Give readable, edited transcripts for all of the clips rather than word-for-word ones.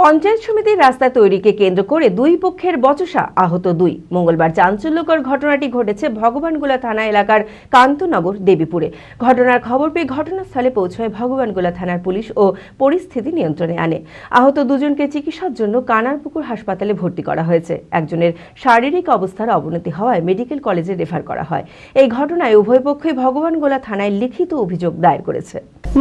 পঞ্চায়েত সমিতির রাস্তা তৈরিকে কেন্দ্র করে দুই পক্ষের বচসা, আহত দুই। মঙ্গলবার চাঞ্চল্যকর ঘটনাটি ঘটেছে ভগবানগোলা থানা এলাকার কান্তনগর দেবীপুরে। ঘটনার খবর পেয়ে ঘটনাস্থলে পৌঁছয় ভগবানগোলা থানার পুলিশ ও পরিস্থিতি নিয়ন্ত্রণে আনে। আহত দুজনকে চিকিৎসার জন্য কানারপুকুর হাসপাতালে ভর্তি করা হয়েছে। একজনের শারীরিক অবস্থার অবনতি হওয়ায় মেডিকেল কলেজে রেফার করা হয়। এই ঘটনায় উভয় পক্ষই ভগবানগোলা থানায় লিখিত অভিযোগ দায়ের করেছে।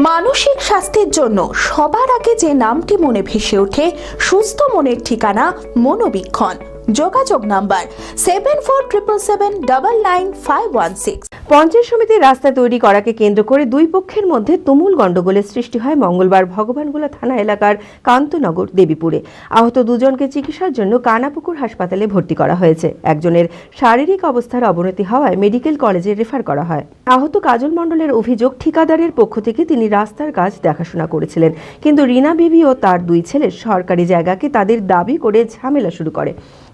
মানসিক স্বাস্থ্যের জন্য সবার আগে যে নামটি মনে ভেসে ওঠে, সুস্থ মনের ঠিকানা মনোবীক্ষণ। যোগাযোগ নাম্বার 7477799516। পঞ্চায়েত সমিতির রাস্তা তৈরি করাকে কেন্দ্র করে দুই পক্ষের মধ্যে তুমুল গন্ডগোলের সৃষ্টি হয় মঙ্গলবার ভগবানগোলা থানা এলাকার কান্তনগর দেবীপুরে। আহত দুজনকে চিকিৎসার জন্য কানাপুকুর হাসপাতালে ভর্তি করা হয়েছে। একজনের শারীরিক অবস্থার অবনতি হওয়ায় মেডিকেল কলেজে রেফার করা হয়। আহত কাজল মণ্ডলের অভিযোগ, ঠিকাদারের পক্ষ থেকে তিনি রাস্তার কাজ দেখাশোনা করেছিলেন, কিন্তু রিনা বিবি ও তার দুই ছেলে সরকারি জায়গাকে তাদের দাবি করে ঝামেলা শুরু করে।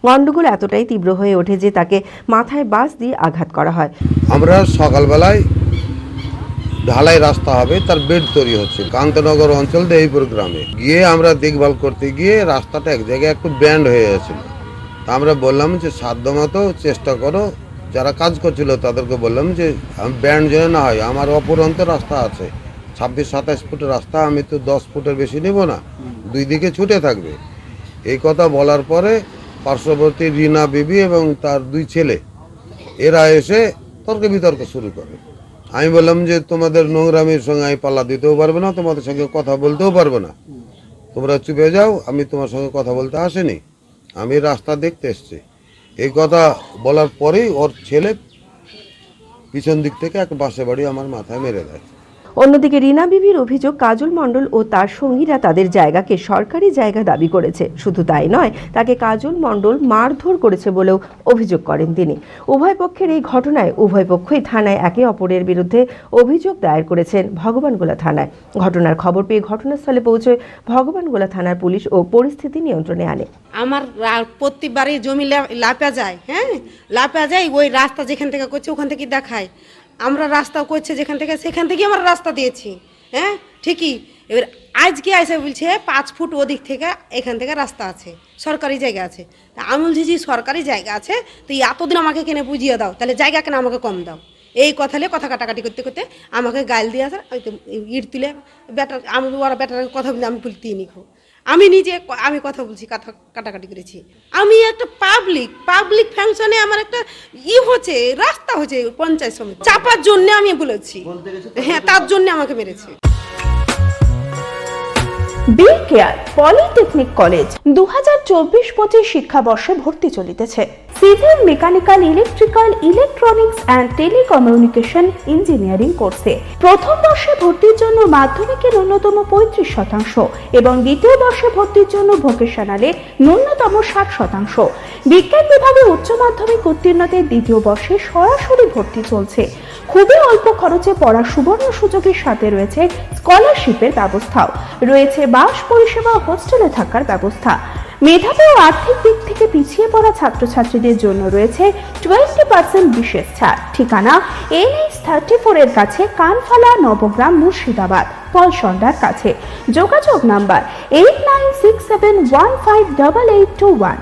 গন্ডগোল এতটাই তীব্র হয়ে ওঠে যে তাকে মাথায় বাস দিয়ে আঘাত করা হয়। আমরা সকালবেলায় ঢালাই রাস্তা হবে, তার বেড তৈরি হচ্ছে কান্তনগর অঞ্চল দেবীপুর গ্রামে। গিয়ে আমরা দেখভাল করতে গিয়ে রাস্তাটা এক জায়গায় একটু ব্যান্ড হয়ে গেছিল। তা আমরা বললাম যে সাধ্যমতো চেষ্টা করো, যারা কাজ করছিল তাদেরকে বললাম যে ব্যান্ড যেন না হয়, আমার অপরন্ত রাস্তা আছে 26-27 ফুটের রাস্তা, আমি তো 10 ফুটের বেশি নেব না, দুই দিকে ছুটে থাকবে। এই কথা বলার পরে পার্শ্ববর্তী রিনা বিবি এবং তার দুই ছেলে এরা এসে তর্ক বিতর্ক শুরু করে। আমি বললাম যে তোমাদের নোংরামির সঙ্গে আমি পাল্লা দিতেও পারবো না, তোমাদের সঙ্গে কথা বলতেও পারবো না, তোমরা চুপে যাও, আমি তোমার সঙ্গে কথা বলতে আসিনি, আমি রাস্তা দেখতে এসছি। এই কথা বলার পরেই ওর ছেলে পিছন দিক থেকে এক বাসে বাড়ি আমার মাথায় মেরে দেয়। অন্যদিকে রিনা বিবির অভিযোগ, কাজল মণ্ডল ও তার সঙ্গীরা তাদের জায়গাকে সরকারি জায়গা দাবি করেছে। শুধু তাই নয়, তাকে কাজল মণ্ডল মারধর করেছে বলেও অভিযোগ করেন তিনি। উভয় পক্ষের এই ঘটনায় উভয় পক্ষই থানায় একে অপরের বিরুদ্ধে অভিযোগ দায়ের করেছেন ভগবানগোলা থানায়। ঘটনার খবর পেয়ে ঘটনাস্থলে পৌঁছয় ভগবানগোলা থানার পুলিশ ও পরিস্থিতি নিয়ন্ত্রণে আনে। আমার প্রত্যেকবারই জমি লাপা যায়, লাপা যায়, ওই রাস্তা যেখান থেকে করছে ওখান থেকে দেখায়। আমরা রাস্তা করছে যেখান থেকে, সেখান থেকে আমরা রাস্তা দিয়েছি, ঠিকই। এবার আজকে এসে বলছে 5 ফুট ওদিক থেকে এখান থেকে রাস্তা আছে, সরকারি জায়গা আছে। তা আমি বলছি যে সরকারি জায়গা আছে, তো এতদিন আমাকে কেন বুঝিয়ে দাও, তাহলে জায়গা কেন আমাকে কম দাও। এই কথা নিয়ে কথা কাটাকাটি করতে করতে আমাকে গাল দিয়ে আসে, ইট তুলে ব্যাটার, আমি ওরা ব্যাটার কথা বলি, আমি বলতেই নিখো, আমি নিজে আমি কথা বলছি, কথা কাটাকাটি করেছি। আমি একটা পাবলিক ফাংশনে আমার একটা হচ্ছে, রাস্তা হচ্ছে পঞ্চায়েত সমিতি চাপার জন্য আমি বলেছি, তার জন্য আমাকে মেরেছে। বি কেয়ার পলিটেকনিক কলেজ 2024-25 শিক্ষাবর্ষে ভর্তি চলিতেছে। Civil, mechanical, electrical, electronics and telecommunication engineering কোর্সে প্রথম বর্ষে ভর্তির জন্য মাধ্যমিকের ন্যূনতম 35% এবং দ্বিতীয় বর্ষে ভর্তির জন্য ভোকেশনালে ন্যূনতম 60%। বিজ্ঞান বিভাগে উচ্চ মাধ্যমিক উত্তীর্ণদের দ্বিতীয় বর্ষে সরাসরি ভর্তি চলছে। খুবই অল্প খরচে পড়ার সুবর্ণ সুযোগের সাথে রয়েছে স্কলারশিপের ব্যবস্থাও, রয়েছে বাস পরিষেবা, হোস্টেলে থাকার ব্যবস্থা। মেধাবী ও আর্থিক দিক থেকে পিছিয়ে পড়া ছাত্রছাত্রীদের জন্য রয়েছে 20% বিশেষ ছাড়। ঠিকানা NH 34 এর কাছে, কানফালা, নবগ্রাম, মুর্শিদাবাদ, পলসন্ডার কাছে। যোগাযোগ নাম্বার 8967158821।